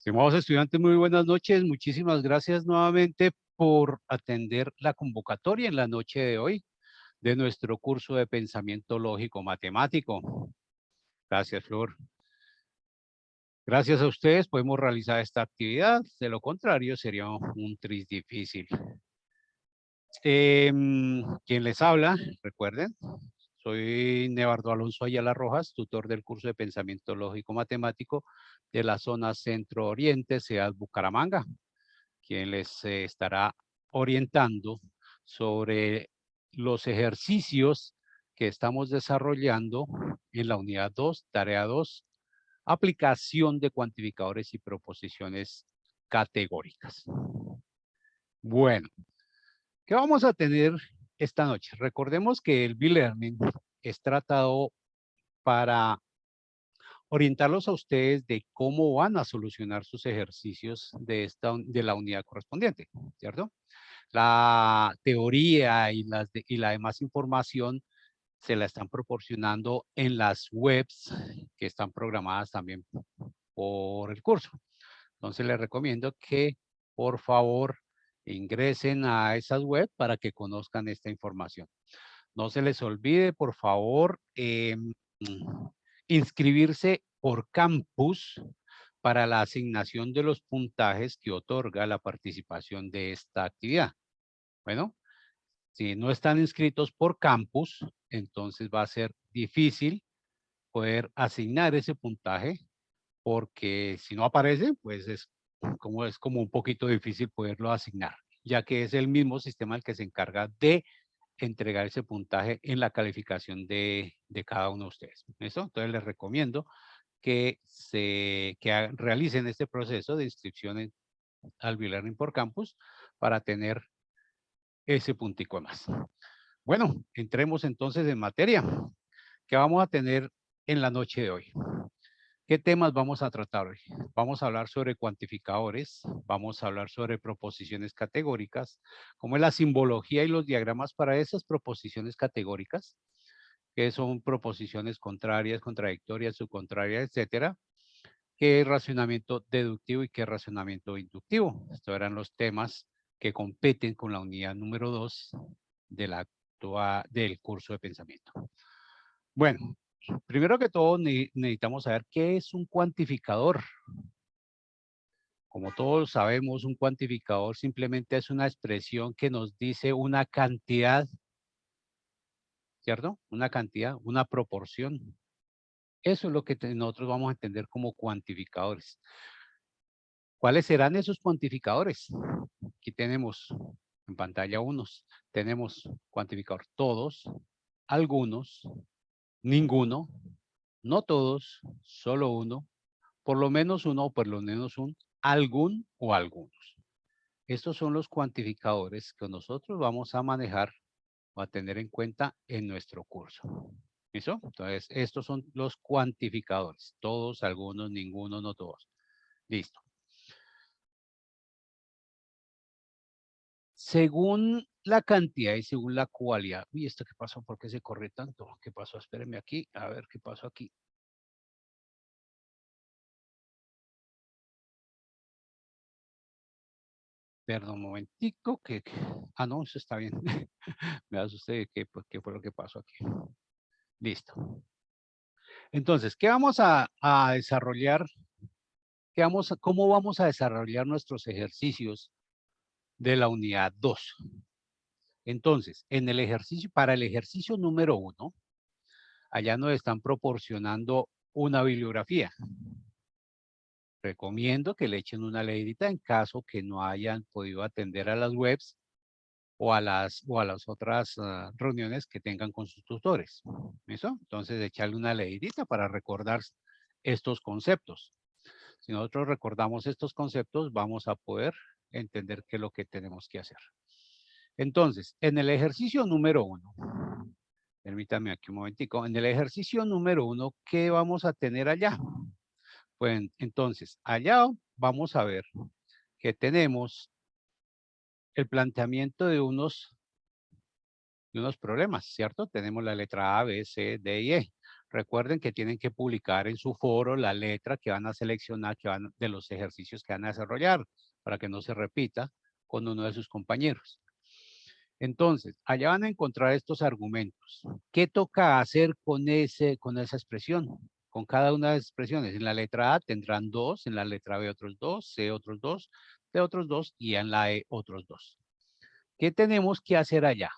Estimados estudiantes, muy buenas noches. Muchísimas gracias nuevamente por atender la convocatoria en la noche de hoy de nuestro curso de pensamiento lógico matemático. Gracias, Flor. Gracias a ustedes podemos realizar esta actividad. De lo contrario, sería un tris difícil. Quien les habla, recuerden, soy Nevardo Alonso Ayala Rojas, tutor del curso de pensamiento lógico matemático de la zona Centro-Oriente, Ciudad Bucaramanga, quien les estará orientando sobre los ejercicios que estamos desarrollando en la unidad 2, tarea 2, aplicación de cuantificadores y proposiciones categóricas. Bueno, ¿qué vamos a tener esta noche? Recordemos que el B-Learning es tratado para orientarlos a ustedes de cómo van a solucionar sus ejercicios de la unidad correspondiente, ¿cierto? La teoría y la demás información se la están proporcionando en las webs que están programadas también por el curso. Entonces les recomiendo que por favor ingresen a esas webs para que conozcan esta información. No se les olvide, por favor, inscribirse por campus para la asignación de los puntajes que otorga la participación de esta actividad. Bueno, si no están inscritos por campus, entonces va a ser difícil poder asignar ese puntaje porque si no aparece, pues es como un poquito difícil poderlo asignar, ya que es el mismo sistema el que se encarga de entregar ese puntaje en la calificación de cada uno de ustedes. ¿Listo? Entonces les recomiendo que realicen este proceso de inscripción al B-Learning por campus para tener ese puntico más. Bueno, entremos entonces en materia. ¿Qué vamos a tener en la noche de hoy? ¿Qué temas vamos a tratar hoy? Vamos a hablar sobre cuantificadores, vamos a hablar sobre proposiciones categóricas, cómo es la simbología y los diagramas para esas proposiciones categóricas, que son proposiciones contrarias, contradictorias, subcontrarias, etcétera, qué es racionamiento deductivo y qué es racionamiento inductivo. Estos eran los temas que competen con la unidad número 2 del curso de pensamiento. Bueno, primero que todo necesitamos saber qué es un cuantificador. Como todos sabemos, un cuantificador simplemente es una expresión que nos dice una cantidad, ¿cierto? Una cantidad, una proporción. Eso es lo que nosotros vamos a entender como cuantificadores. ¿Cuáles serán esos cuantificadores? Aquí tenemos en pantalla unos. Tenemos cuantificador todos, algunos, ninguno, no todos, solo uno, por lo menos uno o por lo menos un, algún o algunos. Estos son los cuantificadores que nosotros vamos a manejar o a tener en cuenta en nuestro curso. ¿Listo? Entonces, estos son los cuantificadores. Todos, algunos, ninguno, no todos. Listo. Según la cantidad y según la cualidad. Uy, ¿esto qué pasó? ¿Por qué se corre tanto? ¿Qué pasó? Espérenme aquí. A ver qué pasó aquí. Perdón, un momentico. Ah, no, eso está bien. Me asusté. ¿Qué fue lo que pasó aquí? Listo. Entonces, ¿qué vamos a desarrollar? ¿Cómo vamos a desarrollar nuestros ejercicios de la unidad 2? Entonces, para el ejercicio número 1, allá nos están proporcionando una bibliografía. Recomiendo que le echen una leidita en caso que no hayan podido atender a las webs o a las otras reuniones que tengan con sus tutores. ¿Listo? Entonces, echarle una leidita para recordar estos conceptos. Si nosotros recordamos estos conceptos, vamos a poder entender qué es lo que tenemos que hacer. Entonces, en el ejercicio número 1, permítame aquí un momentico, en el ejercicio número 1, ¿qué vamos a tener allá? Pues entonces, allá vamos a ver que tenemos el planteamiento de unos problemas, ¿cierto? Tenemos la letra A, B, C, D y E. Recuerden que tienen que publicar en su foro la letra que van a seleccionar de los ejercicios que van a desarrollar para que no se repita con uno de sus compañeros. Entonces, allá van a encontrar estos argumentos. ¿Qué toca hacer con esa expresión? Con cada una de las expresiones. En la letra A tendrán 2, en la letra B otros 2, C otros 2, D otros 2 y en la E otros 2. ¿Qué tenemos que hacer allá?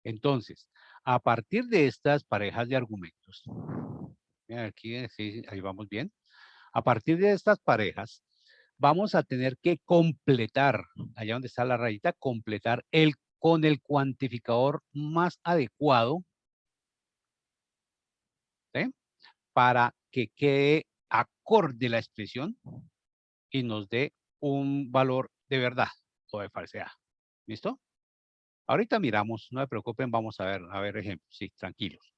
Entonces, a partir de estas parejas de argumentos, miren aquí, sí, ahí vamos bien. A partir de estas parejas, vamos a tener que completar, allá donde está la rayita, completar con el cuantificador más adecuado, ¿sí? Para que quede acorde la expresión y nos dé un valor de verdad o de falsedad. ¿Listo? Ahorita miramos, no se preocupen, vamos a ver ejemplos, sí, tranquilos.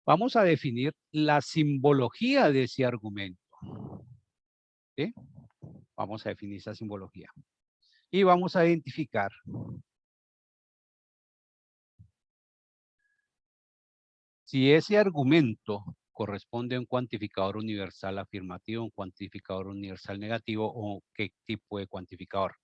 Vamos a definir la simbología de ese argumento. ¿Sí? Vamos a definir esa simbología. Y vamos a identificar si ese argumento corresponde a un cuantificador universal afirmativo, un cuantificador universal negativo o qué tipo de cuantificador.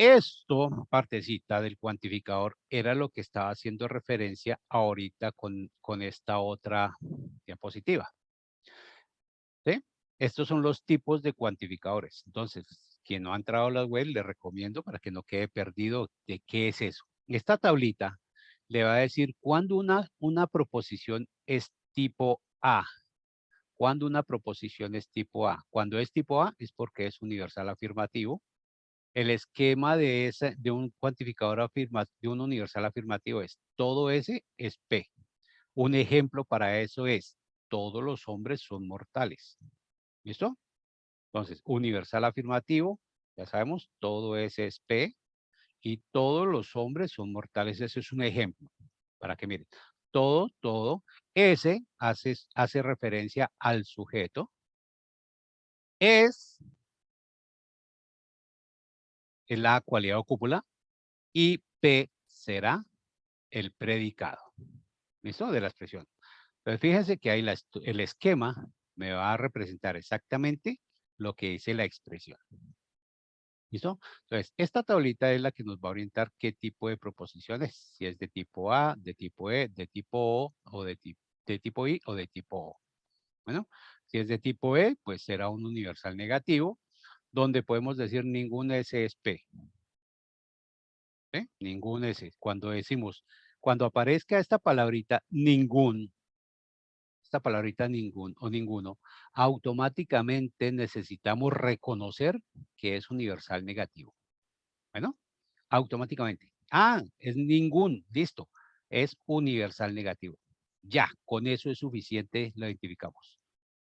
Esto, partecita del cuantificador, era lo que estaba haciendo referencia ahorita con esta otra diapositiva. ¿Sí? Estos son los tipos de cuantificadores. Entonces, quien no ha entrado a la web, le recomiendo para que no quede perdido de qué es eso. Esta tablita le va a decir cuándo una proposición es tipo A. Cuando una proposición es tipo A. Cuando es tipo A es porque es universal afirmativo. El esquema de un cuantificador de un universal afirmativo es todo S es P. Un ejemplo para eso es todos los hombres son mortales. ¿Listo? Entonces, universal afirmativo, ya sabemos, todo S es P y todos los hombres son mortales. Ese es un ejemplo para que miren. Todo, S hace referencia al sujeto. Es la cualidad o cúpula y P será el predicado. ¿Listo? De la expresión. Entonces, fíjense que ahí el esquema me va a representar exactamente lo que dice la expresión. ¿Listo? Entonces, esta tablita es la que nos va a orientar qué tipo de proposiciones, si es de tipo A, de tipo E, de tipo O, o de tipo I o de tipo O. Bueno, si es de tipo E, pues será un universal negativo, donde podemos decir ningún S es P. ¿Sí? Ningún S. Cuando aparezca esta palabrita ningún o ninguno, automáticamente necesitamos reconocer que es universal negativo. Bueno, automáticamente. Ah, es ningún, listo. Es universal negativo. Ya, con eso es suficiente, lo identificamos.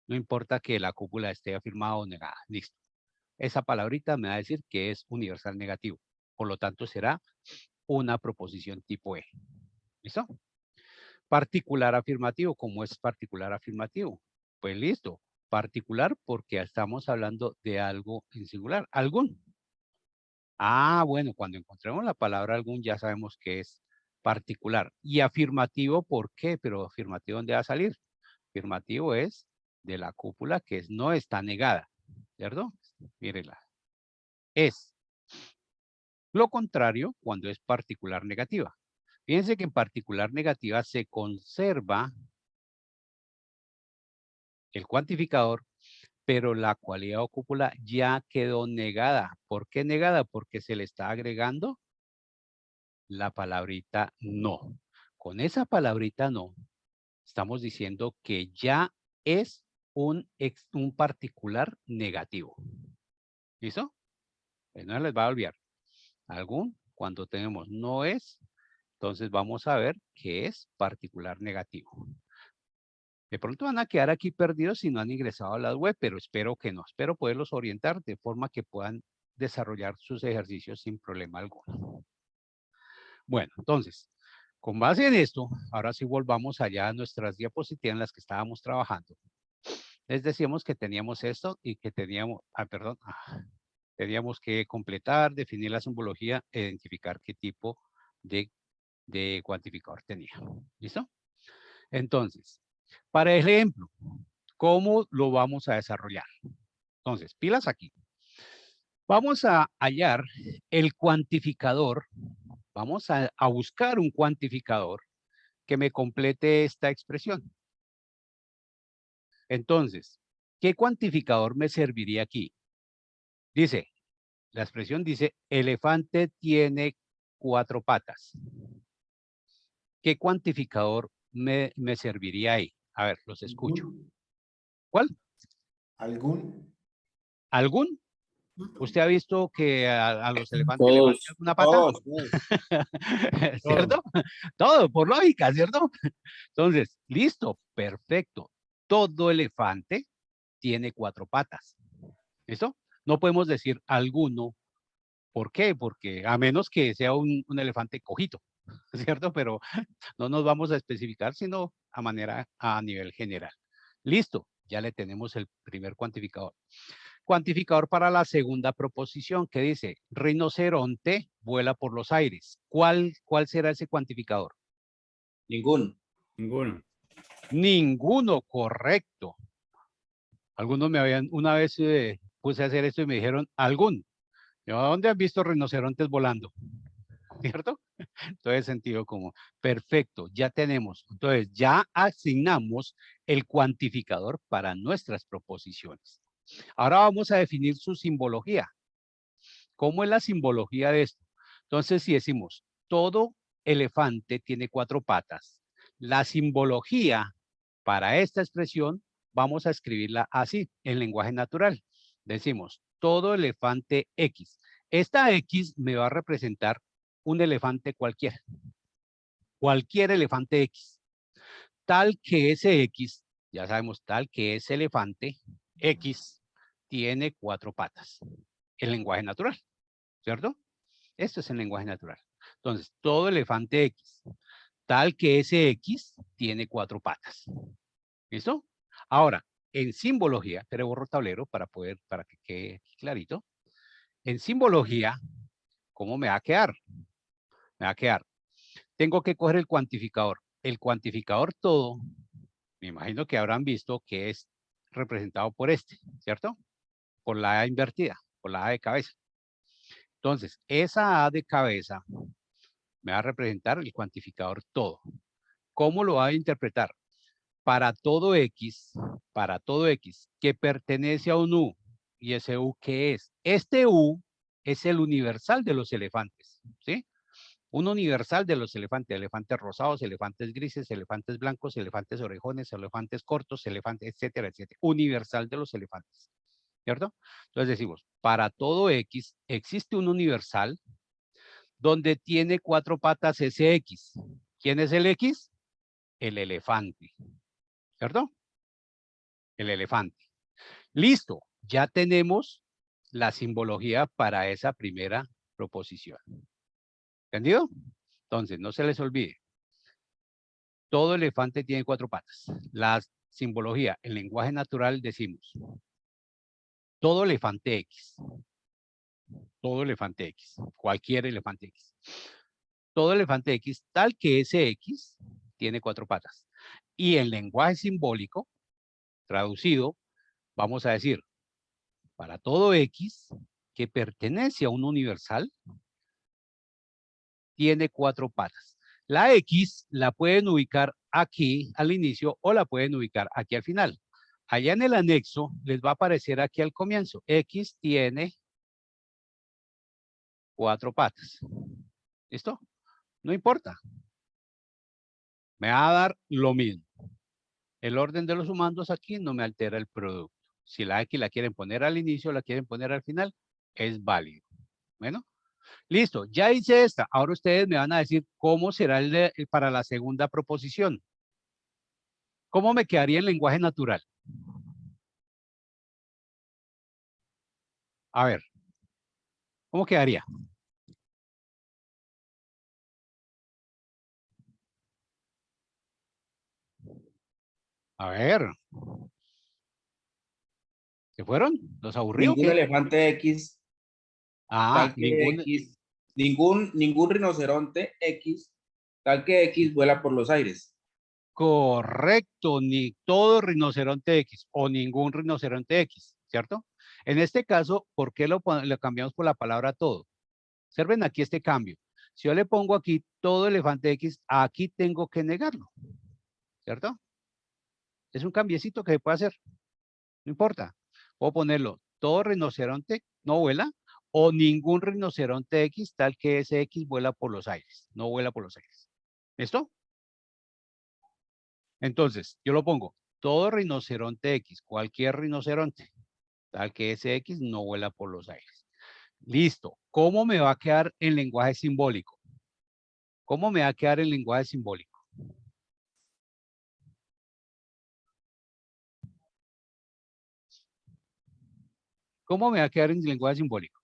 No importa que la cúpula esté afirmada o negada, listo. Esa palabrita me va a decir que es universal negativo. Por lo tanto, será una proposición tipo E. ¿Listo? Particular afirmativo, ¿cómo es particular afirmativo? Pues listo. Particular porque estamos hablando de algo en singular. Algún. Ah, bueno, cuando encontremos la palabra algún ya sabemos que es particular. Y afirmativo, ¿por qué? Pero afirmativo, ¿dónde va a salir? Afirmativo es de la cúpula que no está negada, ¿cierto? Mírenla. Es. Lo contrario cuando es particular negativa. Fíjense que en particular negativa se conserva el cuantificador, pero la cualidad o cúpula ya quedó negada. ¿Por qué negada? Porque se le está agregando la palabrita no. Con esa palabrita no, estamos diciendo que ya es un particular negativo. ¿Listo? Pues no les va a olvidar. Algún, cuando tenemos no es, entonces vamos a ver qué es particular negativo. De pronto van a quedar aquí perdidos si no han ingresado a la web, pero espero que no. Espero poderlos orientar de forma que puedan desarrollar sus ejercicios sin problema alguno. Bueno, entonces, con base en esto, ahora sí volvamos allá a nuestras diapositivas en las que estábamos trabajando. Les decíamos que teníamos esto y que teníamos, teníamos que completar, definir la simbología, identificar qué tipo de cuantificador tenía. ¿Listo? Entonces, Para el ejemplo, ¿cómo lo vamos a desarrollar? Entonces, pilas aquí. Vamos a hallar el cuantificador. Vamos a buscar un cuantificador que me complete esta expresión. Entonces, ¿qué cuantificador me serviría aquí? Dice, la expresión dice, elefante tiene 4 patas. ¿Qué cuantificador me serviría ahí? A ver, los escucho. ¿Cuál? ¿Algún? ¿Algún? ¿Usted ha visto que a los elefantes le falta Todos, alguna pata? todos, todos. ¿Cierto? Todo, por lógica, ¿cierto? Entonces, listo, perfecto. Todo elefante tiene 4 patas. ¿Listo? No podemos decir alguno. ¿Por qué? Porque a menos que sea un elefante cojito, ¿cierto? Pero no nos vamos a especificar, sino a nivel general. Listo, ya le tenemos el primer cuantificador. Cuantificador para la segunda proposición que dice, rinoceronte vuela por los aires. ¿Cuál será ese cuantificador? Ninguno. Ninguno. Ninguno, correcto. Algunos me habían, una vez puse a hacer esto y me dijeron, algún. Yo, ¿dónde han visto rinocerontes volando? ¿Cierto? Entonces, sentido común. Perfecto, ya tenemos. Entonces, ya asignamos el cuantificador para nuestras proposiciones. Ahora vamos a definir su simbología. ¿Cómo es la simbología de esto? Entonces, si decimos, todo elefante tiene 4 patas, la simbología para esta expresión, vamos a escribirla así, en lenguaje natural. Decimos, todo elefante X. Esta X me va a representar un elefante cualquiera. Cualquier elefante X. Tal que ese X, ya sabemos, tal que ese elefante X tiene 4 patas. El lenguaje natural, ¿cierto? Esto es el lenguaje natural. Entonces, todo elefante X, tal que ese X tiene 4 patas. ¿Listo? Ahora, en simbología, pero borro tablero para que quede clarito. En simbología, ¿cómo me va a quedar? Me va a quedar. Tengo que coger el cuantificador. El cuantificador todo, me imagino que habrán visto que es representado por este, ¿cierto? Por la A invertida, por la A de cabeza. Entonces, esa A de cabeza me va a representar el cuantificador todo. ¿Cómo lo va a interpretar? Para todo X que pertenece a un U, ¿y ese U qué es? Este U es el universal de los elefantes, ¿sí? Un universal de los elefantes, elefantes rosados, elefantes grises, elefantes blancos, elefantes orejones, elefantes cortos, elefantes, etcétera, etcétera. Universal de los elefantes, ¿cierto? Entonces decimos, para todo X existe un universal donde tiene 4 patas ese X. ¿Quién es el X? El elefante, ¿cierto? El elefante. Listo, ya tenemos la simbología para esa primera proposición. ¿Entendido? Entonces, no se les olvide. Todo elefante tiene 4 patas. La simbología, en lenguaje natural decimos, todo elefante X. Todo elefante X. Cualquier elefante X. Todo elefante X, tal que ese X tiene 4 patas. Y en lenguaje simbólico, traducido, vamos a decir, para todo X que pertenece a un universal, tiene 4 patas. La X la pueden ubicar aquí al inicio o la pueden ubicar aquí al final. Allá en el anexo les va a aparecer aquí al comienzo. X tiene 4 patas. ¿Listo? No importa. Me va a dar lo mismo. El orden de los sumandos aquí no me altera el producto. Si la X la quieren poner al inicio o la quieren poner al final, es válido. Bueno, listo. Ya hice esta. Ahora ustedes me van a decir cómo será para la segunda proposición. ¿Cómo me quedaría en lenguaje natural? A ver, ¿cómo quedaría? A ver, ¿se fueron? ¿Los aburrió o Ningún qué? elefante X, Ah, tal que X, ningún rinoceronte X, tal que X vuela por los aires. Correcto, ni todo rinoceronte X o ningún rinoceronte X, ¿cierto? En este caso, ¿por qué lo cambiamos por la palabra todo? Observen aquí este cambio. Si yo le pongo aquí todo elefante X, aquí tengo que negarlo, ¿cierto? Es un cambiecito que se puede hacer, no importa. Puedo ponerlo, todo rinoceronte no vuela o ningún rinoceronte X tal que ese X vuela por los aires, no vuela por los aires. ¿Listo? Entonces, yo lo pongo, todo rinoceronte X, cualquier rinoceronte, tal que ese X no vuela por los aires. Listo. ¿Cómo me va a quedar en lenguaje simbólico? ¿Cómo me va a quedar en lenguaje simbólico? ¿Cómo me va a quedar en lenguaje simbólico?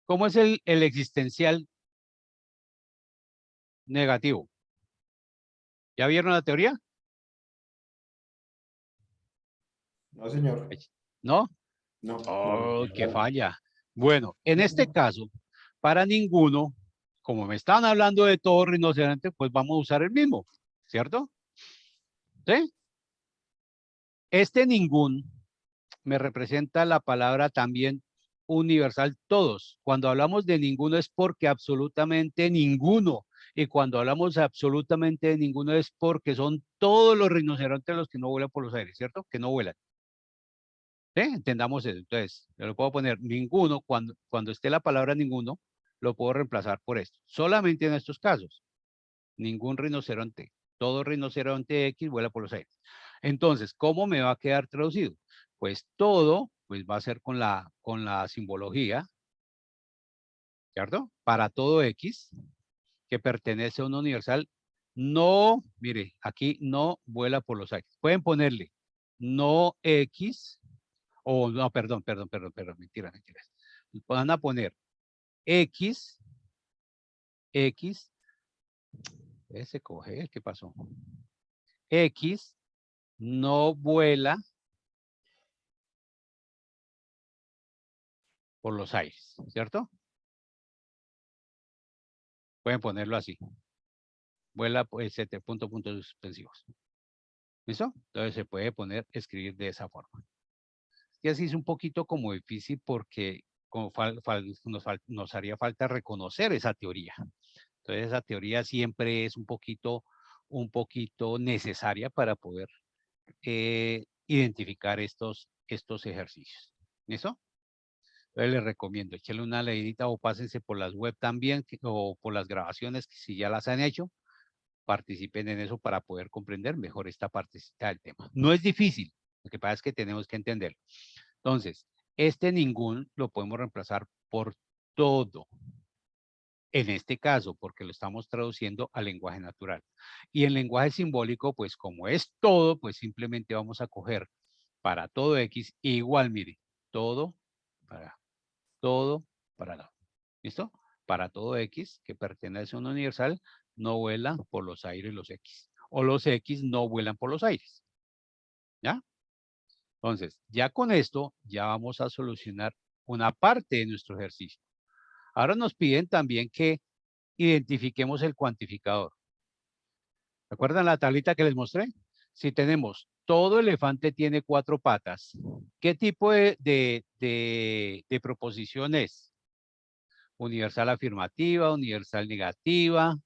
¿Cómo es el existencial negativo? ¿Ya vieron la teoría? No, señor. ¿No? No. Oh, qué No. falla. Bueno, en este caso, para ninguno, como me están hablando de todo rinoceronte, pues vamos a usar el mismo, ¿cierto? ¿Sí? Este ningún me representa la palabra también universal todos. Cuando hablamos de ninguno es porque absolutamente ninguno. Y cuando hablamos absolutamente de ninguno es porque son todos los rinocerontes los que no vuelan por los aires, ¿cierto? Que no vuelan. ¿Sí? Entendamos eso. Entonces, yo lo puedo poner ninguno, cuando esté la palabra ninguno, lo puedo reemplazar por esto. Solamente en estos casos. Ningún rinoceronte. Todo rinoceronte X vuela por los aires. Entonces, ¿cómo me va a quedar traducido? Pues todo, pues va a ser con la simbología, ¿cierto? Para todo X, que pertenece a un universal, no, mire, aquí no vuela por los aires. Pueden ponerle no X, o no, perdón, mentira. Van a poner X, ese coge, ¿qué pasó? X no vuela por los aires, ¿cierto? Pueden ponerlo así. Vuela, pues, puntos suspensivos. ¿Listo? Entonces se puede poner, escribir de esa forma. Y así es un poquito como difícil porque como nos haría falta reconocer esa teoría. Entonces esa teoría siempre es un poquito necesaria para poder identificar estos ejercicios. ¿Listo? Entonces les recomiendo, échenle una leidita o pásense por las web también o por las grabaciones, que si ya las han hecho, participen en eso para poder comprender mejor esta partecita del tema. No es difícil, lo que pasa es que tenemos que entenderlo. Entonces, este ningún lo podemos reemplazar por todo. En este caso, porque lo estamos traduciendo al lenguaje natural. Y en lenguaje simbólico, pues como es todo, pues simplemente vamos a coger para todo X, igual, mire, todo para nada. ¿Listo? Para todo X que pertenece a un universal, no vuelan por los aires los X. O los X no vuelan por los aires. ¿Ya? Entonces, ya con esto, ya vamos a solucionar una parte de nuestro ejercicio. Ahora nos piden también que identifiquemos el cuantificador. ¿Recuerdan la tablita que les mostré? Si tenemos todo elefante tiene 4 patas, ¿qué tipo de proposición es? Universal afirmativa, universal negativa,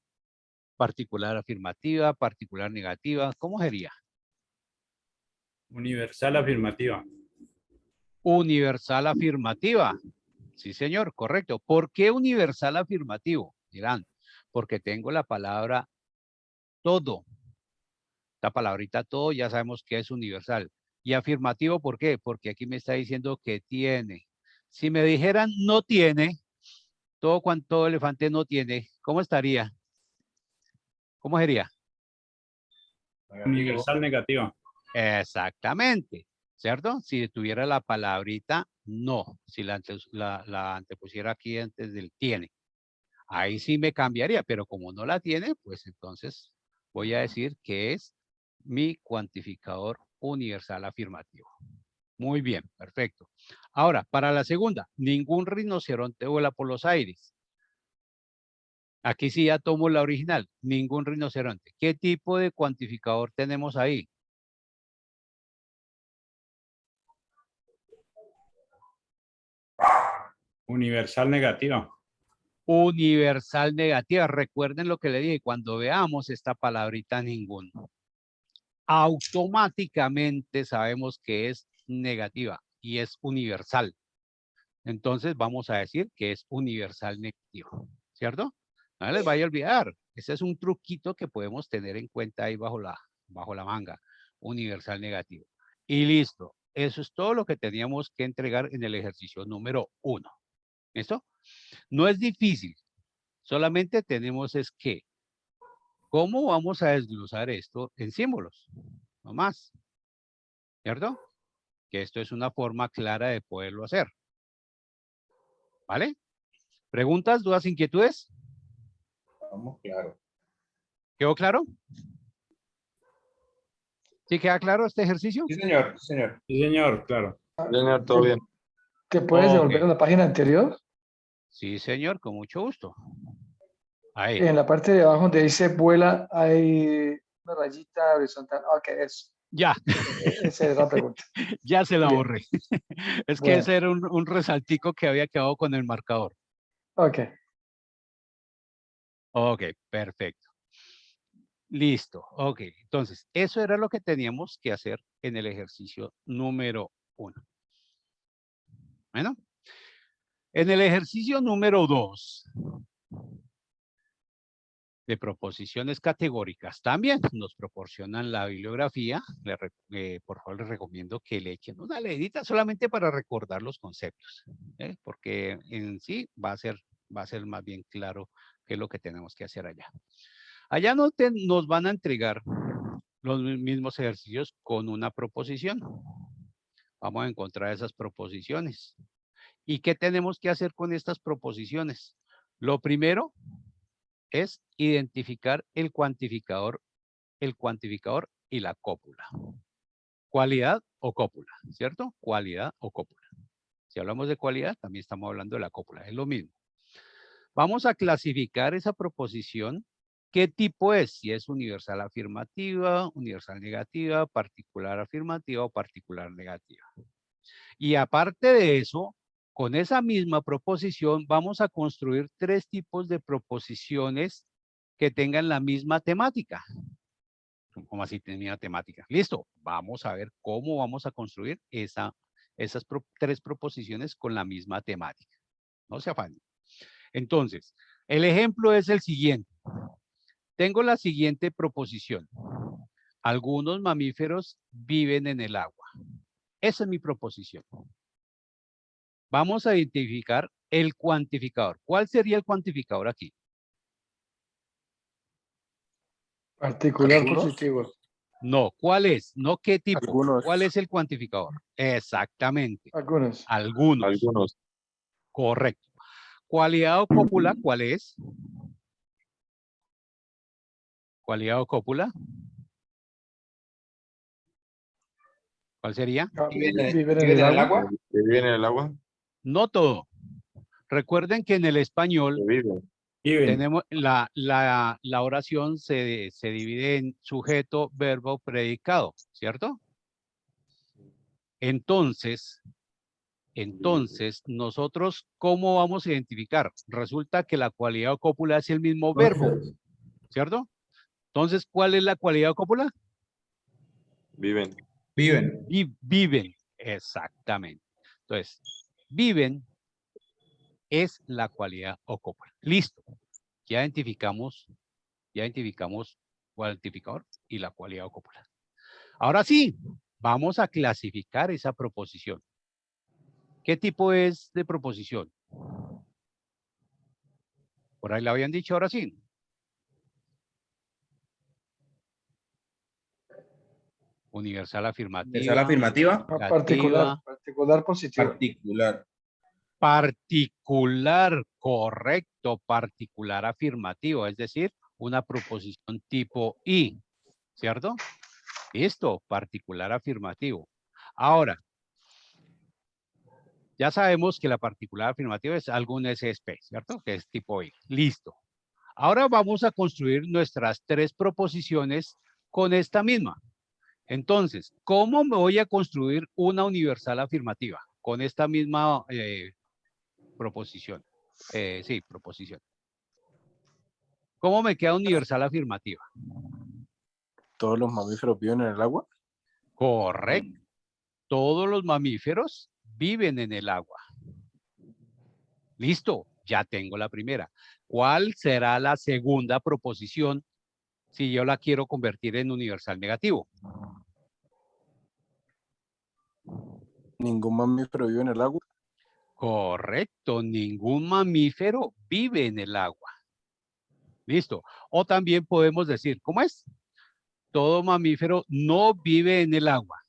particular afirmativa, particular negativa. ¿Cómo sería? Universal afirmativa. Universal afirmativa. Sí, señor, correcto. ¿Por qué universal afirmativo? Dirán, porque tengo la palabra todo. La palabrita todo ya sabemos que es universal. Y afirmativo, ¿por qué? Porque aquí me está diciendo que tiene. Si me dijeran no tiene, todo elefante no tiene, ¿cómo estaría? ¿Cómo sería? Universal negativa. Exactamente, ¿cierto? Si tuviera la palabrita no, si la antepusiera aquí antes del tiene. Ahí sí me cambiaría, pero como no la tiene, pues entonces voy a decir que es mi cuantificador universal afirmativo. Muy bien, perfecto. Ahora, para la segunda, ningún rinoceronte vuela por los aires. Aquí sí ya tomo la original, ningún rinoceronte. ¿Qué tipo de cuantificador tenemos ahí? Universal negativa. Universal negativa. Recuerden lo que le dije, cuando veamos esta palabrita ningún, automáticamente sabemos que es negativa y es universal. Entonces vamos a decir que es universal negativo, ¿cierto? No les vaya a olvidar. Ese es un truquito que podemos tener en cuenta ahí bajo la manga. Universal negativo. Y listo. Eso es todo lo que teníamos que entregar en el ejercicio número 1. ¿Listo? No es difícil. Solamente tenemos es que, ¿cómo vamos a desglosar esto en símbolos? No más. ¿Cierto? Que esto es una forma clara de poderlo hacer. ¿Vale? ¿Preguntas, dudas, inquietudes? Vamos, claro. ¿Quedó claro? ¿Sí queda claro este ejercicio? Sí, señor. Sí, señor. Sí, señor, claro. Señor, todo bien. ¿Te puedes devolver Ok. a la página anterior? Sí, señor, con mucho gusto. Ahí. En la parte de abajo donde dice vuela hay una rayita horizontal. Ok, eso. Ya, Esa es la pregunta. ya se la Bien. borré. Es que Bueno. ese era un resaltico que había quedado con el marcador. Ok. Ok, perfecto. Listo, ok. Entonces, eso era lo que teníamos que hacer en el ejercicio número 1. Bueno, en el ejercicio número 2 de proposiciones categóricas también nos proporcionan la bibliografía. Por favor, les recomiendo que le echen una leidita solamente para recordar los conceptos, porque en sí va a ser más bien claro qué es lo que tenemos que hacer allá. Allá nos van a entregar los mismos ejercicios con una proposición. Vamos a encontrar esas proposiciones. ¿Y qué tenemos que hacer con estas proposiciones? Lo primero es identificar el cuantificador y la cópula. Cualidad o cópula, ¿cierto? Cualidad o cópula. Si hablamos de cualidad, también estamos hablando de la cópula, es lo mismo. Vamos a clasificar esa proposición. ¿Qué tipo es? Si es universal afirmativa, universal negativa, particular afirmativa o particular negativa. Y aparte de eso, con esa misma proposición vamos a construir 3 tipos de proposiciones que tengan la misma temática. ¿Cómo así tenía temática? Listo, vamos a ver cómo vamos a construir esas 3 proposiciones con la misma temática. No se afanen. Entonces, el ejemplo es el siguiente. Tengo la siguiente proposición. Algunos mamíferos viven en el agua. Esa es mi proposición. Vamos a identificar el cuantificador. ¿Cuál sería el cuantificador aquí? Particular ¿Algunos? positivo. No, ¿cuál es? No qué tipo. Algunos. ¿Cuál es el cuantificador? Exactamente. Algunos. Algunos. Algunos. Correcto. Cualidad o cópula, ¿cuál es? Cualidad o cópula. ¿Cuál sería? Viven en el agua. Que viven en el agua. No todo. Recuerden que en el español Que viven. Viven. tenemos la oración se divide en sujeto, verbo, predicado, ¿cierto? Entonces, nosotros, ¿cómo vamos a identificar? Resulta que la cualidad o cópula es el mismo verbo, ¿cierto? Entonces, ¿cuál es la cualidad o cópula? Viven. Viven. Viven, exactamente. Entonces, viven es la cualidad o cópula. Listo. Ya identificamos cuantificador y la cualidad o cópula. Ahora sí, vamos a clasificar esa proposición. ¿Qué tipo es de proposición? Por ahí la habían dicho, ahora sí. Universal afirmativa. Universal afirmativa. Particular. Particular positivo. Particular. Particular, correcto, particular afirmativo, es decir, una proposición tipo I, ¿cierto? Listo, particular afirmativo. Ahora, ya sabemos que la particular afirmativa es algún SSP, ¿cierto? Que es tipo I. Listo. Ahora vamos a construir nuestras 3 proposiciones con esta misma. Entonces, ¿cómo me voy a construir una universal afirmativa? Con esta misma proposición. Sí, proposición. ¿Cómo me queda universal afirmativa? ¿Todos los mamíferos viven en el agua? Correcto. Todos los mamíferos viven en el agua. Listo, ya tengo la primera. ¿Cuál será la segunda proposición si yo la quiero convertir en universal negativo? ¿Ningún mamífero vive en el agua? Correcto, ningún mamífero vive en el agua. Listo. O también podemos decir, ¿cómo es? Todo mamífero no vive en el agua.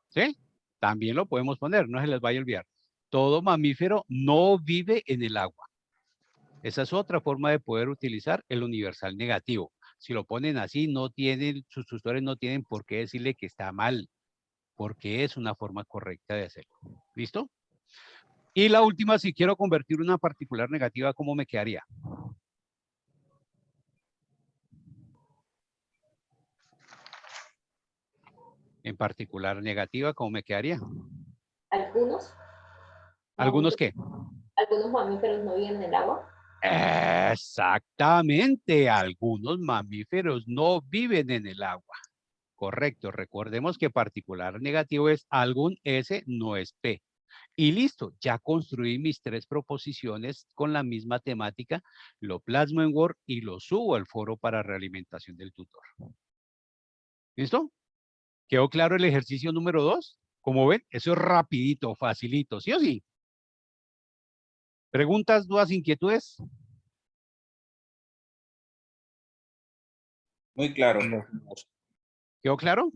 ¿Sí? También lo podemos poner, no se les vaya a olvidar. Todo mamífero no vive en el agua. Esa es otra forma de poder utilizar el universal negativo. Si lo ponen así, no tienen, sus tutores no tienen por qué decirle que está mal, porque es una forma correcta de hacerlo. ¿Listo? Y la última, si quiero convertir una particular negativa, ¿cómo me quedaría? En particular negativa, ¿cómo me quedaría? Algunos. ¿Algunos qué? Algunos mamíferos no viven en el agua. Exactamente, algunos mamíferos no viven en el agua. Correcto, recordemos que particular negativo es algún S, no es P. Y listo, ya construí mis 3 proposiciones con la misma temática, lo plasmo en Word y lo subo al foro para realimentación del tutor. ¿Listo? ¿Quedó claro el ejercicio número 2? Como ven, eso es rapidito, facilito, ¿sí o sí? ¿Preguntas, dudas, inquietudes? Muy claro. ¿Quedó claro?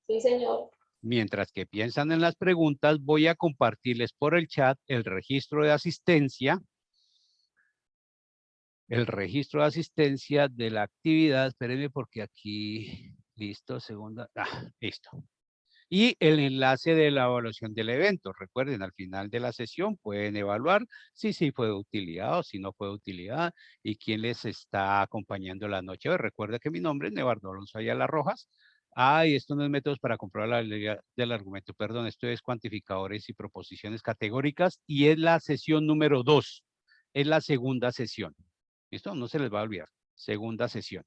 Sí, señor. Mientras que piensan en las preguntas, voy a compartirles por el chat el registro de asistencia. El registro de asistencia de la actividad. Espérenme porque aquí, listo, segunda, listo. Y el enlace de la evaluación del evento. Recuerden, al final de la sesión pueden evaluar si sí fue de utilidad o si no fue de utilidad y quién les está acompañando la noche. Recuerda que mi nombre es Nevardo Alonso Ayala Rojas. Y esto no es métodos para comprobar la validez del argumento. Perdón, esto es cuantificadores y proposiciones categóricas y es la sesión número 2. Es la segunda sesión. ¿Listo? No se les va a olvidar. Segunda sesión.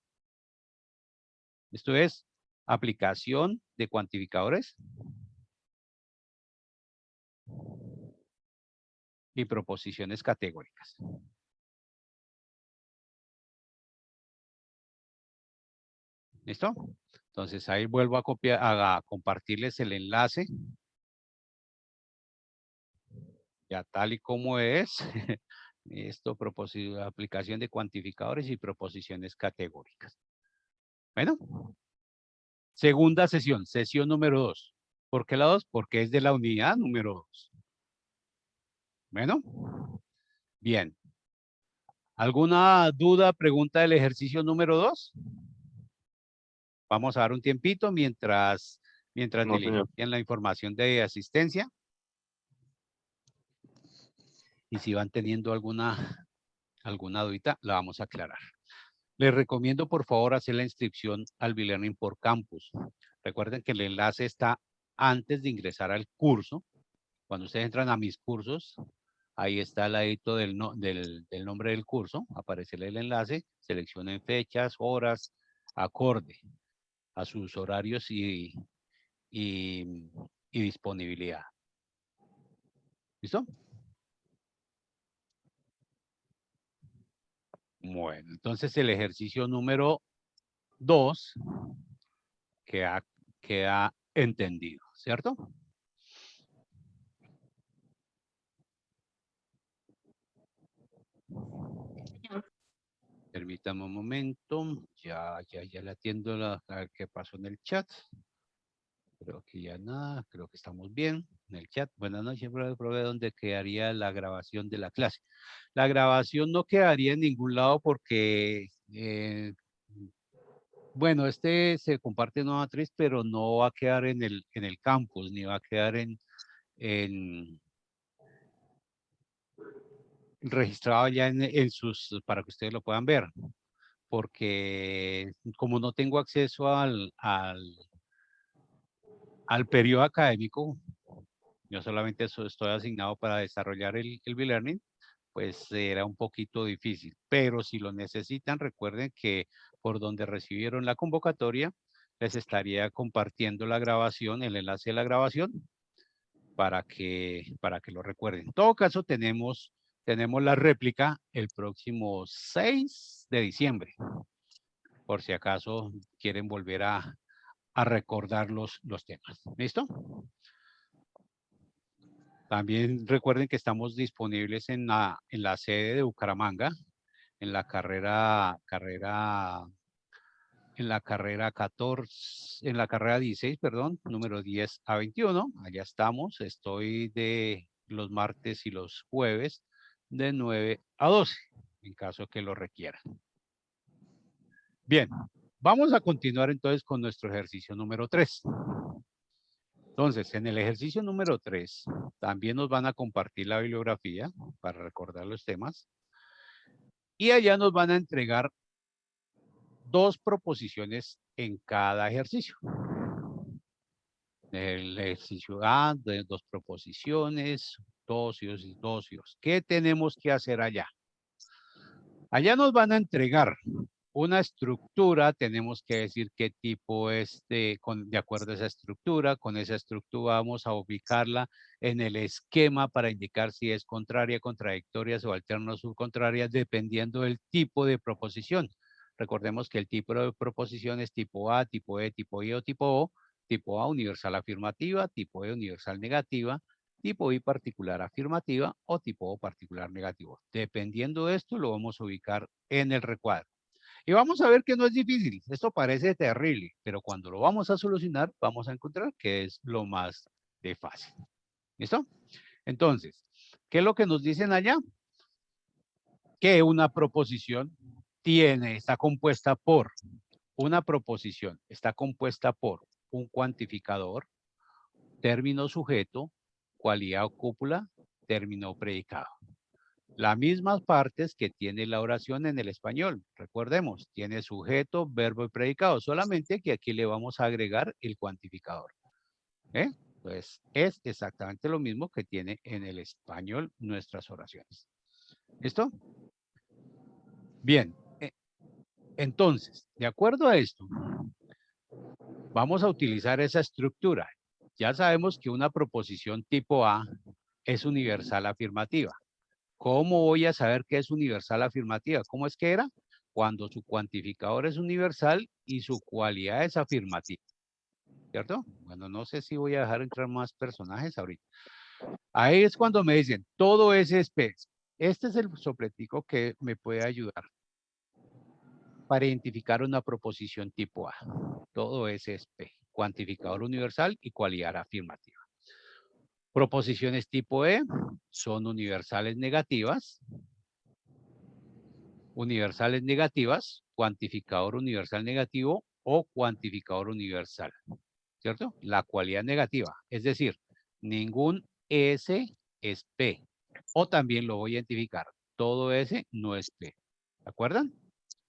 Esto es aplicación de cuantificadores y proposiciones categóricas. ¿Listo? Entonces ahí vuelvo a copiar, a compartirles el enlace. Ya tal y como es. Esto, aplicación de cuantificadores y proposiciones categóricas. Bueno. Segunda sesión, sesión número 2. ¿Por qué la 2? Porque es de la unidad número 2. Bueno. Bien. ¿Alguna duda, pregunta del ejercicio número 2? Vamos a dar un tiempito mientras No, señor. diligencian la información de asistencia. Y si van teniendo alguna dudita, la vamos a aclarar. Les recomiendo, por favor, hacer la inscripción al B-Learning por Campus. Recuerden que el enlace está antes de ingresar al curso. Cuando ustedes entran a mis cursos, ahí está el ladito del nombre del curso. Aparece el enlace. Seleccionen fechas, horas, acorde a sus horarios y disponibilidad. ¿Listo? Bueno, entonces el ejercicio número 2 queda entendido, ¿cierto? Permítame un momento. Ya le atiendo a ver qué pasó en el chat. Creo que ya nada, creo que estamos bien en el chat. Buenas noches, profe, ¿dónde quedaría la grabación de la clase? La grabación no quedaría en ningún lado porque, bueno, este se comparte en una matriz, pero no va a quedar en el campus, ni va a quedar en registrado ya en sus, para que ustedes lo puedan ver, porque como no tengo acceso al periodo académico, yo solamente estoy asignado para desarrollar el B-Learning, pues era un poquito difícil. Pero si lo necesitan, recuerden que por donde recibieron la convocatoria, les estaría compartiendo la grabación, el enlace de la grabación, para que lo recuerden. En todo caso, tenemos la réplica el próximo 6 de diciembre, por si acaso quieren volver a recordar los temas. ¿Listo? También recuerden que estamos disponibles en la sede de Bucaramanga, en la carrera 14, en la carrera 16, perdón, número 10 a 21. Allá estamos. Estoy de los martes y los jueves de 9 a 12, en caso que lo requieran. Bien, vamos a continuar entonces con nuestro ejercicio número 3. Entonces, en el ejercicio número 3, también nos van a compartir la bibliografía para recordar los temas. Y allá nos van a entregar 2 proposiciones en cada ejercicio. El ejercicio A, de 2 proposiciones, 2 y 2 y 2 y 2. ¿Qué tenemos que hacer allá? Allá nos van a entregar una estructura, tenemos que decir qué tipo es de acuerdo a esa estructura. Con esa estructura vamos a ubicarla en el esquema para indicar si es contraria, contradictoria o alterna o subcontraria, dependiendo del tipo de proposición. Recordemos que el tipo de proposición es tipo A, tipo E, tipo I o tipo O. Tipo A, universal afirmativa, tipo E, universal negativa, tipo I, particular afirmativa o tipo O, particular negativo. Dependiendo de esto, lo vamos a ubicar en el recuadro. Y vamos a ver que no es difícil. Esto parece terrible, pero cuando lo vamos a solucionar, vamos a encontrar que es lo más de fácil. ¿Listo? Entonces, ¿qué es lo que nos dicen allá? Que una proposición está compuesta por un cuantificador, término sujeto, cualidad o cópula, término predicado. Las mismas partes que tiene la oración en el español. Recordemos, tiene sujeto, verbo y predicado. Solamente que aquí le vamos a agregar el cuantificador. Pues es exactamente lo mismo que tiene en el español nuestras oraciones. ¿Listo? Bien. Entonces, de acuerdo a esto, vamos a utilizar esa estructura. Ya sabemos que una proposición tipo A es universal afirmativa. ¿Cómo voy a saber que es universal afirmativa? ¿Cómo es que era? Cuando su cuantificador es universal y su cualidad es afirmativa. ¿Cierto? Bueno, no sé si voy a dejar entrar más personajes ahorita. Ahí es cuando me dicen, todo es especie. Este es el sopletico que me puede ayudar para identificar una proposición tipo A. Todo es especie. Cuantificador universal y cualidad afirmativa. Proposiciones tipo E son universales negativas, cuantificador universal negativo o cuantificador universal, ¿cierto? La cualidad negativa, es decir, ningún S es P, o también lo voy a identificar, todo S no es P, ¿de acuerdo?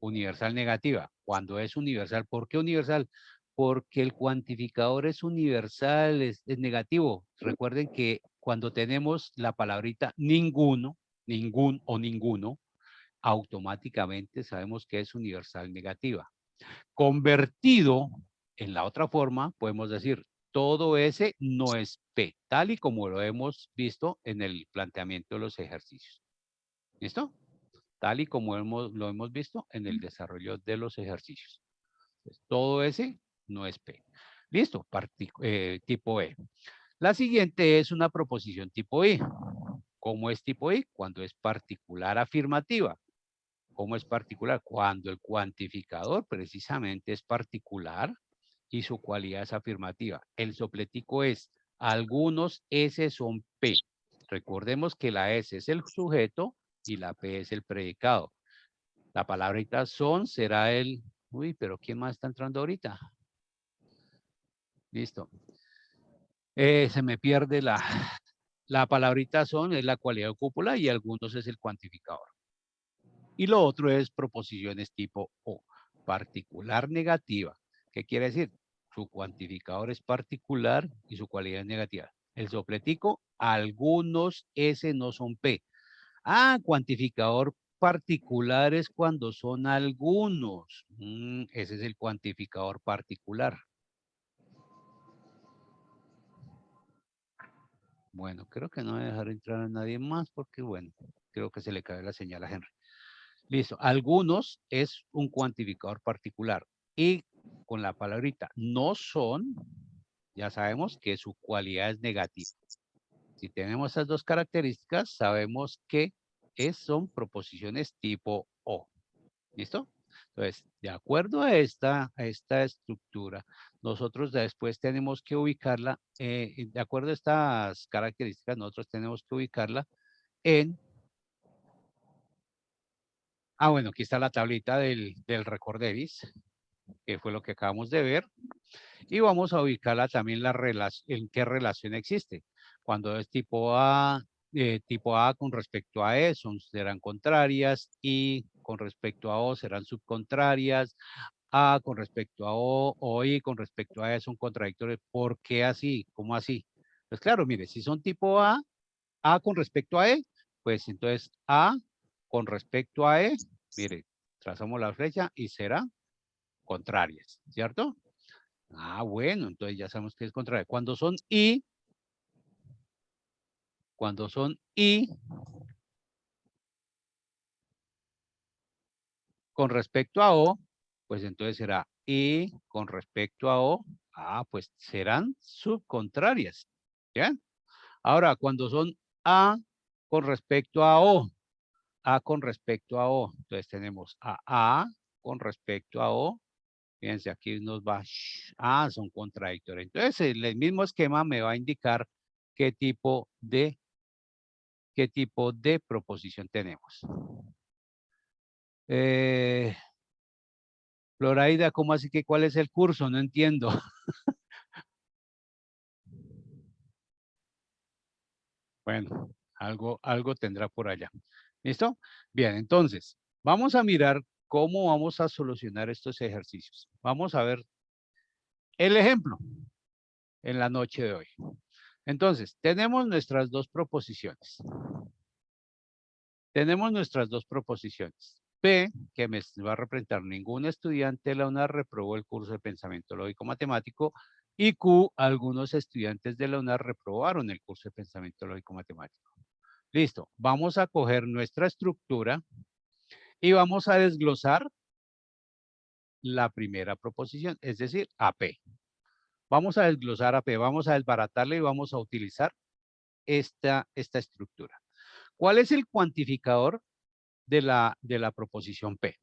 Universal negativa, cuando es universal, ¿por qué universal? Porque el cuantificador es universal, es negativo. Recuerden que cuando tenemos la palabrita ninguno, ningún o ninguno, automáticamente sabemos que es universal negativa. Convertido en la otra forma, podemos decir todo S no es P, tal y como lo hemos visto en el planteamiento de los ejercicios. ¿Listo? Tal y como lo hemos visto en el desarrollo de los ejercicios. Entonces, todo S no es P. Listo, tipo E. La siguiente es una proposición tipo I. ¿Cómo es tipo I? Cuando es particular afirmativa. ¿Cómo es particular? Cuando el cuantificador precisamente es particular y su cualidad es afirmativa. El sopletico es, algunos S son P. Recordemos que la S es el sujeto y la P es el predicado. La palabrita son será el... Uy, pero ¿quién más está entrando ahorita? Listo. Se me pierde La palabrita son es la cualidad de cúpula y algunos es el cuantificador. Y lo otro es proposiciones tipo O, particular negativa. ¿Qué quiere decir? Su cuantificador es particular y su cualidad es negativa. El sopletico, algunos S no son P. Ah, cuantificador particular es cuando son algunos. Ese es el cuantificador particular. Bueno, creo que no voy a dejar entrar a nadie más porque, bueno, creo que se le cae la señal a Henry. Listo. Algunos es un cuantificador particular. Y con la palabrita no son, ya sabemos que su cualidad es negativa. Si tenemos esas dos características, sabemos que son proposiciones tipo O. ¿Listo? Entonces, de acuerdo a esta estructura, nosotros después tenemos que ubicarla, de acuerdo a estas características, nosotros tenemos que ubicarla en... Ah, bueno, aquí está la tablita del Recorderis, que fue lo que acabamos de ver. Y vamos a ubicarla también en qué relación existe. Cuando es tipo A con respecto a E serán contrarias, y con respecto a O serán subcontrarias, A con respecto a O I con respecto a E son contradictorios. ¿Por qué así? ¿Cómo así? Pues claro, mire, si son tipo A con respecto a E, pues entonces A con respecto a E, mire, trazamos la flecha y será contrarias, ¿cierto? Ah, bueno, entonces ya sabemos que es contrario. Cuando son I con respecto a O, pues entonces será I con respecto a O, pues serán subcontrarias, ¿ya? Ahora, cuando son A con respecto a O, A con respecto a O, entonces tenemos A con respecto a O, fíjense, aquí nos va, son contradictorias. Entonces, el mismo esquema me va a indicar qué tipo de proposición tenemos. Floraida, ¿cómo así que cuál es el curso? No entiendo. Bueno, algo tendrá por allá. ¿Listo? Bien, entonces, vamos a mirar cómo vamos a solucionar estos ejercicios. Vamos a ver el ejemplo en la noche de hoy. Entonces, tenemos nuestras dos proposiciones. P, que me va a representar ningún estudiante de la UNAD reprobó el curso de pensamiento lógico matemático, y Q, algunos estudiantes de la UNAD reprobaron el curso de pensamiento lógico matemático. Listo, vamos a coger nuestra estructura y vamos a desglosar la primera proposición, es decir, AP. Vamos a desglosar AP, vamos a desbaratarla y vamos a utilizar esta estructura. ¿Cuál es el cuantificador de la proposición P?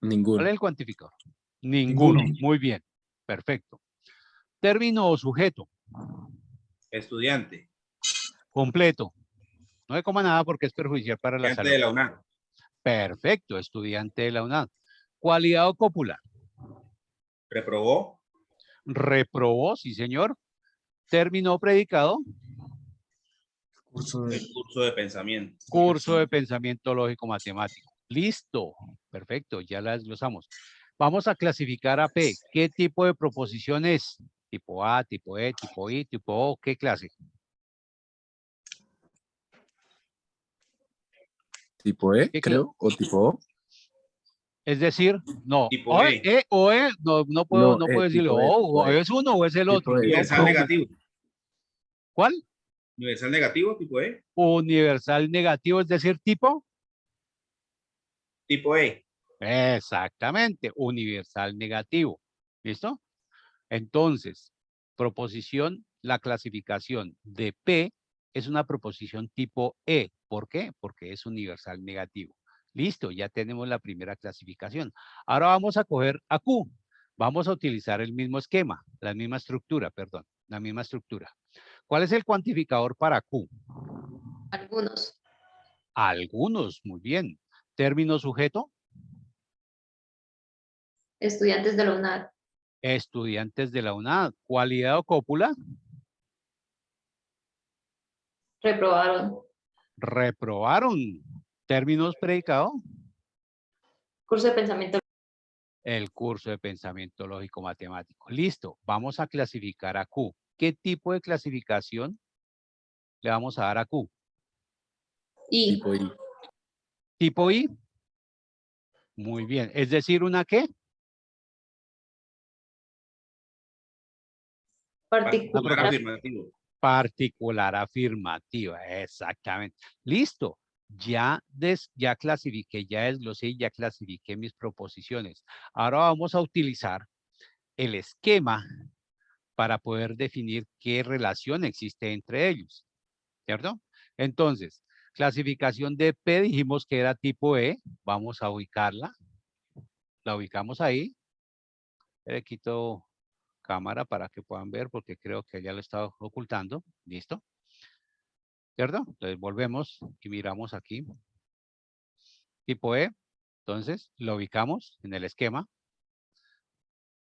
Ninguno. ¿Cuál es el cuantificador? Ninguno. Muy bien. Perfecto. Término o sujeto. Estudiante. Completo. No me coma nada porque es perjudicial para la Estudiante salud. de la UNAM. Perfecto. Estudiante de la UNAD. Cualidad o cópula. Reprobó. Reprobó, sí señor. Término o predicado. El curso de pensamiento. Curso de pensamiento lógico matemático. Listo. Perfecto. Ya la desglosamos. Vamos a clasificar a P. ¿Qué tipo de proposición es? Tipo A, tipo E, tipo I, tipo O. ¿Qué clase? Tipo E, ¿Qué creo, o tipo O. Es decir, no. Tipo O, E. no puedo decirlo. tipo E, tipo O E. es uno o es el Tipo otro. E. Universal negativo. ¿Cuál? Universal negativo, tipo E. Universal negativo, es decir, tipo. Tipo E. Exactamente, universal negativo. ¿Listo? Entonces, la clasificación de P es una proposición tipo E. ¿Por qué? Porque es universal negativo. Listo, ya tenemos la primera clasificación. Ahora vamos a coger a Q. Vamos a utilizar el mismo esquema, la misma estructura. ¿Cuál es el cuantificador para Q? Algunos. Algunos, muy bien. Término sujeto. Estudiantes de la UNAD. Estudiantes de la UNAD. Cualidad o cópula. Reprobaron. Reprobaron. Términos predicado. Curso de pensamiento. El curso de pensamiento lógico matemático. Listo. Vamos a clasificar a Q. ¿Qué tipo de clasificación le vamos a dar a Q? Y Tipo I. Tipo I. Muy bien. Es decir, ¿una qué? particular. Afirmativo. Particular afirmativa. Exactamente. Listo. Ya clasifiqué, ya desglosé y ya clasifiqué mis proposiciones. Ahora vamos a utilizar el esquema para poder definir qué relación existe entre ellos. ¿Cierto? Entonces, clasificación de P dijimos que era tipo E. Vamos a ubicarla. La ubicamos ahí. Le quito cámara para que puedan ver porque creo que ya lo estaba ocultando. ¿Listo? ¿Cierto? Entonces volvemos y miramos aquí. Tipo E. Entonces lo ubicamos en el esquema.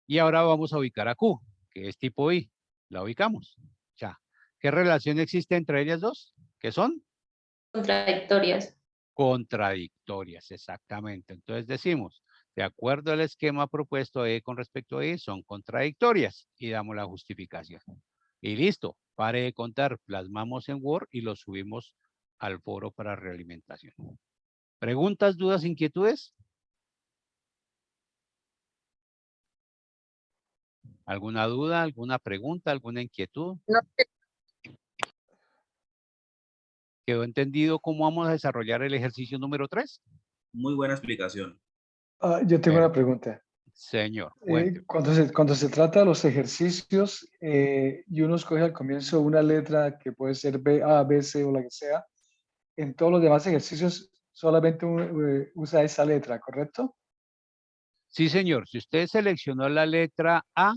Y ahora vamos a ubicar a Q, que es tipo I. La ubicamos. Ya. ¿Qué relación existe entre ellas dos? ¿Qué son? Contradictorias. Contradictorias, exactamente. Entonces decimos, de acuerdo al esquema propuesto E con respecto a I, son contradictorias. Y damos la justificación. Y listo. Pare de contar. Plasmamos en Word y lo subimos al foro para realimentación. ¿Preguntas, dudas, inquietudes? ¿Alguna duda, alguna pregunta, alguna inquietud? No. ¿Quedó entendido cómo vamos a desarrollar el ejercicio número 3? Muy buena explicación. Yo tengo una pregunta. Señor, cuente. Cuando se trata de los ejercicios y uno escoge al comienzo una letra que puede ser B, A, B, C o la que sea, en todos los demás ejercicios solamente usa esa letra, ¿correcto? Sí, señor. Si usted seleccionó la letra A,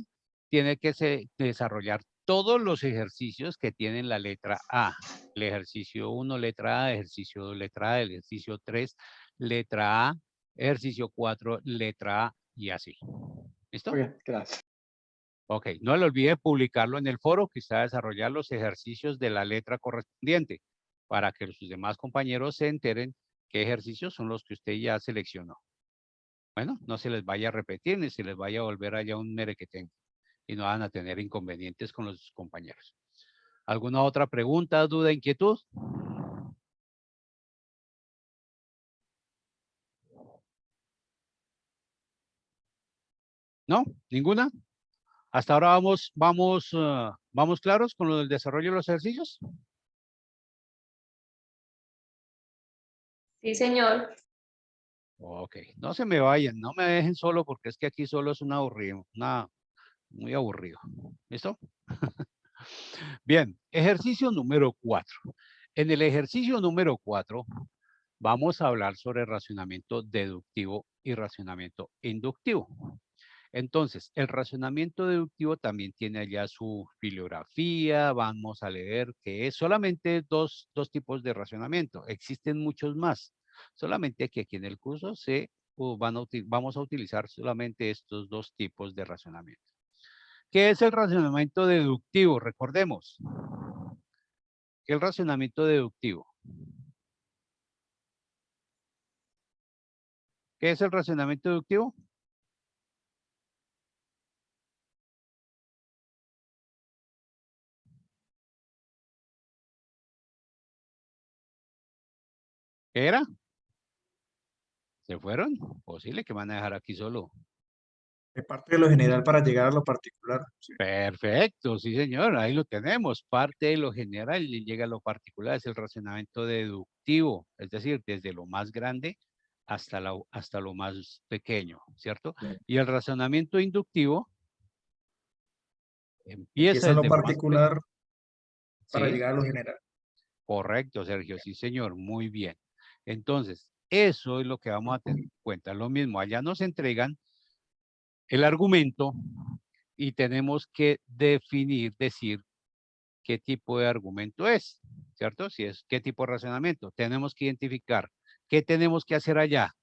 tiene que desarrollar todos los ejercicios que tienen la letra A. El ejercicio 1, letra A, ejercicio 2, letra A, el ejercicio 3, letra A, ejercicio 4, letra A y así. ¿Listo? Ok, gracias. Ok, no le olvide publicarlo en el foro que está a desarrollar los ejercicios de la letra correspondiente para que sus demás compañeros se enteren qué ejercicios son los que usted ya seleccionó. Bueno, no se les vaya a repetir ni se les vaya a volver allá un merequetén y no van a tener inconvenientes con los compañeros. ¿Alguna otra pregunta, duda, inquietud? ¿No? ¿Ninguna? ¿Hasta ahora vamos claros con lo del desarrollo de los ejercicios? Sí, señor. Ok, no se me vayan, no me dejen solo porque es que aquí solo es muy aburrido. ¿Listo? Bien, ejercicio número 4. En el ejercicio número 4 vamos a hablar sobre racionamiento deductivo y racionamiento inductivo. Entonces, el racionamiento deductivo también tiene allá su bibliografía. Vamos a leer que es solamente dos tipos de racionamiento. Existen muchos más. Solamente que aquí en el curso vamos a utilizar solamente estos dos tipos de racionamiento. ¿Qué es el racionamiento deductivo? Recordemos. ¿Qué es el racionamiento deductivo? ¿Qué es el racionamiento deductivo? ¿Qué era? ¿Se fueron? Posible que me van a dejar aquí solo. Es parte de lo general para llegar a lo particular. Sí. Perfecto, sí señor, ahí lo tenemos. Parte de lo general y llega a lo particular, es el racionamiento deductivo, es decir, desde lo más grande hasta lo más pequeño, ¿cierto? Bien. Y el razonamiento inductivo Empieza empieza en lo desde lo más pequeño. particular para Sí, llegar a lo general. correcto, Sergio, sí señor, muy bien. Entonces, eso es lo que vamos a tener en cuenta. Lo mismo, allá nos entregan el argumento y tenemos que decir qué tipo de argumento es, ¿cierto? Si es qué tipo de razonamiento. Tenemos que identificar qué tenemos que hacer allá.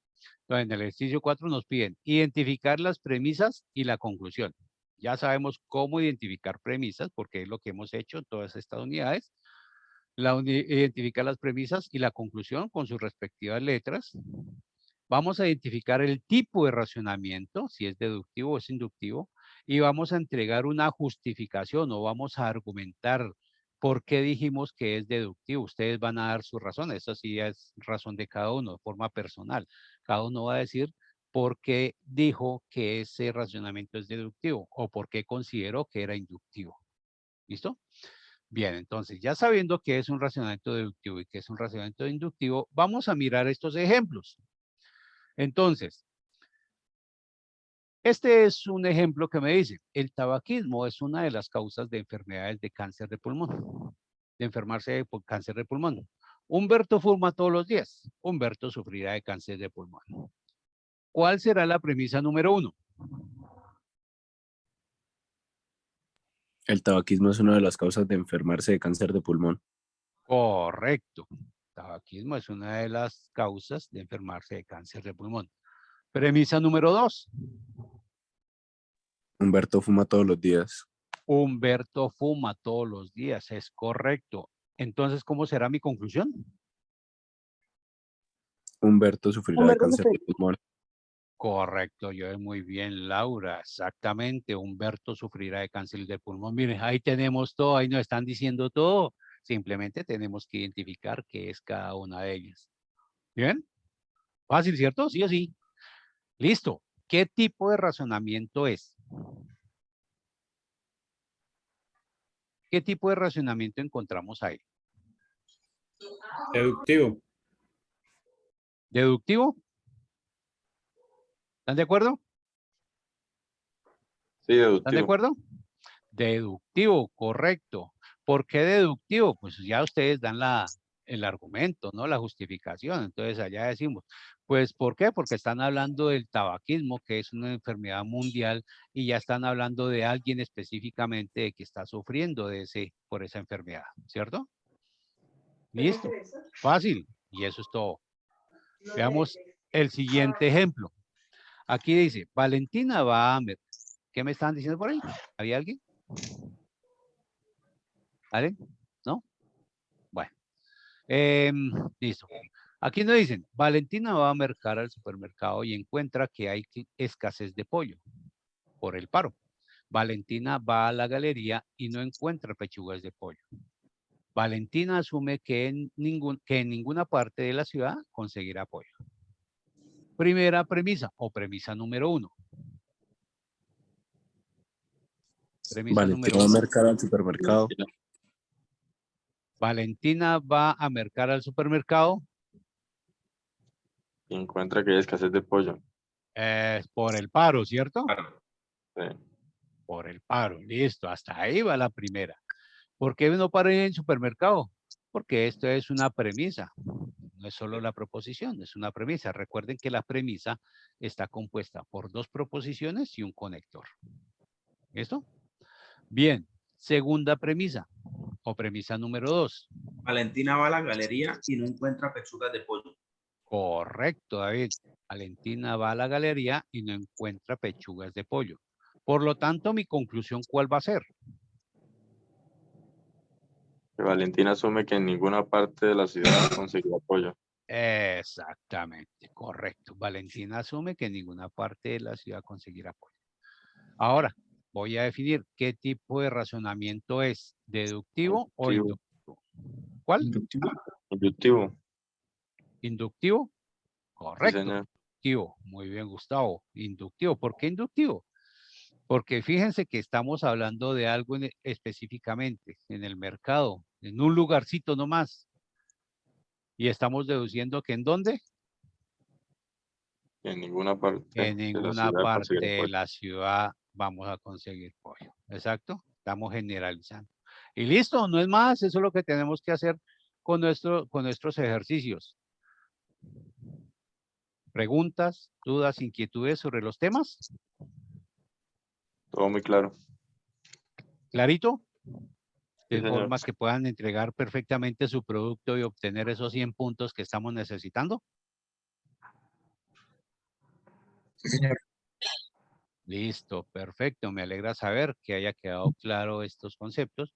Entonces, en el ejercicio 4 nos piden identificar las premisas y la conclusión. Ya sabemos cómo identificar premisas porque es lo que hemos hecho en todas estas unidades. Identificar las premisas y la conclusión con sus respectivas letras. Vamos a identificar el tipo de racionamiento, si es deductivo o es inductivo, y vamos a entregar una justificación o vamos a argumentar por qué dijimos que es deductivo. Ustedes van a dar sus razones, eso sí es razón de cada uno, de forma personal. Cada uno va a decir por qué dijo que ese racionamiento es deductivo o por qué consideró que era inductivo. ¿Listo? Bien, entonces ya sabiendo que es un racionamiento deductivo y que es un racionamiento inductivo, vamos a mirar estos ejemplos. Entonces, este es un ejemplo que me dice, el tabaquismo es una de las causas de enfermedades de cáncer de pulmón, de enfermarse por cáncer de pulmón. Humberto fuma todos los días, Humberto sufrirá de cáncer de pulmón. ¿Cuál será la premisa número 1? El tabaquismo es una de las causas de enfermarse de cáncer de pulmón. Correcto. Tabaquismo es una de las causas de enfermarse de cáncer de pulmón. Premisa número 2. Humberto fuma todos los días. Humberto fuma todos los días, es correcto. Entonces, ¿cómo será mi conclusión? Humberto sufrirá de cáncer de pulmón. Correcto, yo muy bien, Laura, exactamente. Humberto sufrirá de cáncer de pulmón. Miren, ahí tenemos todo, ahí nos están diciendo todo. Simplemente tenemos que identificar qué es cada una de ellas. ¿Bien? Fácil, ¿cierto? Sí o sí. Listo. ¿Qué tipo de razonamiento es? ¿Qué tipo de razonamiento encontramos ahí? Deductivo. ¿Deductivo? ¿Están de acuerdo? Sí, ¿Están de deductivo. acuerdo? Deductivo, correcto. ¿Por qué deductivo? Pues ya ustedes dan el argumento, ¿no? La justificación. Entonces allá decimos, pues ¿por qué? Porque están hablando del tabaquismo, que es una enfermedad mundial, y ya están hablando de alguien específicamente que está sufriendo por esa enfermedad, ¿cierto? Listo. Fácil. Y eso es todo. Veamos el siguiente ejemplo. Aquí dice, Valentina va a... ¿Qué me estaban diciendo por ahí? ¿Había alguien? ¿Vale? ¿No? Bueno. Listo. Aquí nos dicen, Valentina va a mercar al supermercado y encuentra que hay escasez de pollo por el paro. Valentina va a la galería y no encuentra pechugas de pollo. Valentina asume que en ninguna parte de la ciudad conseguirá pollo. Primera premisa o premisa número 1. Premisa número Valentina va a 1. mercar al supermercado. Valentina va a mercar al supermercado. Y encuentra que hay escasez de pollo. Por el paro, ¿cierto? Sí. Por el paro, listo. Hasta ahí va la primera. ¿Por qué no para ir en supermercado? Porque esto es una premisa. No es solo la proposición, es una premisa. Recuerden que la premisa está compuesta por 2 proposiciones y un conector. ¿Listo? Bien. Segunda premisa o premisa número 2. Valentina va a la galería y no encuentra pechugas de pollo. Correcto, David. Valentina va a la galería y no encuentra pechugas de pollo. Por lo tanto, mi conclusión, ¿cuál va a ser? Que Valentina asume que en ninguna parte de la ciudad conseguirá pollo. Exactamente, correcto. Valentina asume que en ninguna parte de la ciudad conseguirá pollo. Ahora, voy a definir qué tipo de razonamiento es, deductivo o Inductivo. inductivo. ¿Cuál? Inductivo. Inductivo. Sí, Correcto. señor. Inductivo. Muy bien, Gustavo. Inductivo. ¿Por qué inductivo? Porque fíjense que estamos hablando de algo específicamente en el mercado, en un lugarcito nomás. Y estamos deduciendo que ¿en dónde? En ninguna parte En de la ninguna ciudad parte conseguirá de pollo. la ciudad vamos a conseguir pollo. Exacto. Estamos generalizando. Y listo, no es más. Eso es lo que tenemos que hacer con nuestros ejercicios. ¿Preguntas, dudas, inquietudes sobre los temas? Todo muy claro. ¿Clarito? Sí, De señor. forma que puedan entregar perfectamente su producto y obtener esos 100 puntos que estamos necesitando. Sí, señor. Listo, perfecto. Me alegra saber que haya quedado claro estos conceptos.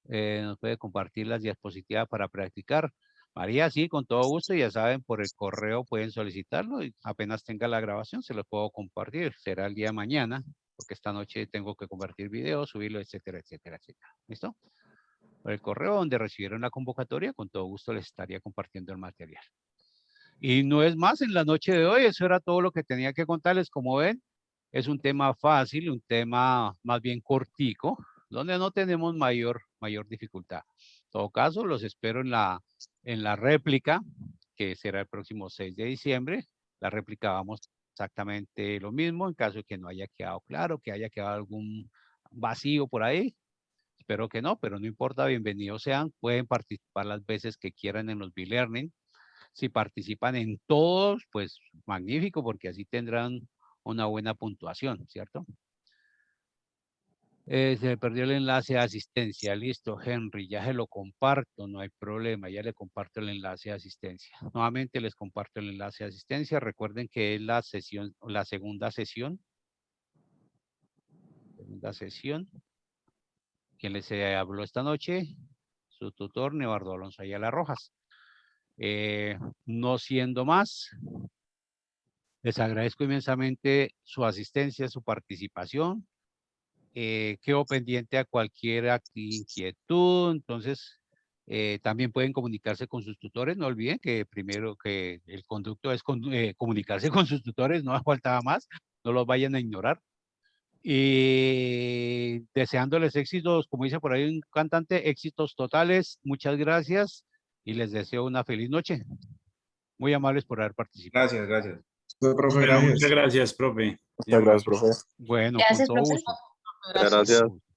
nos puede compartir las diapositivas para practicar. María, sí, con todo gusto, ya saben, por el correo pueden solicitarlo y apenas tenga la grabación se lo puedo compartir. Será el día de mañana, porque esta noche tengo que compartir videos, subirlo, etcétera, etcétera, etcétera. ¿Listo? Por el correo donde recibieron la convocatoria, con todo gusto les estaría compartiendo el material. Y no es más en la noche de hoy, eso era todo lo que tenía que contarles. Como ven, es un tema fácil, un tema más bien cortico, donde no tenemos mayor dificultad. En todo caso, los espero en la réplica, que será el próximo 6 de diciembre. La réplica vamos exactamente lo mismo, en caso de que no haya quedado claro, que haya quedado algún vacío por ahí. Espero que no, pero no importa, bienvenidos sean. Pueden participar las veces que quieran en los B-Learning. Si participan en todos, pues magnífico, porque así tendrán una buena puntuación, ¿cierto? Se me perdió el enlace de asistencia. Listo, Henry, ya se lo comparto, no hay problema, ya le comparto el enlace de asistencia. Nuevamente les comparto el enlace de asistencia. Recuerden que es la segunda sesión. Quien les habló esta noche, su tutor, Nevardo Alonso Ayala Rojas. No siendo más, les agradezco inmensamente su asistencia, su participación. Quedo pendiente a cualquier inquietud, entonces también pueden comunicarse con sus tutores. No olviden que primero que el conducto es comunicarse con sus tutores, no faltaba más, no los vayan a ignorar. Y deseándoles éxitos, como dice por ahí un cantante, éxitos totales. Muchas gracias y les deseo una feliz noche. Muy amables por haber participado. Gracias, gracias. Profe, Bueno, gracias. muchas gracias, profe. Muchas gracias, profe. Bueno, Gracias, con todo profe. gusto. Gracias.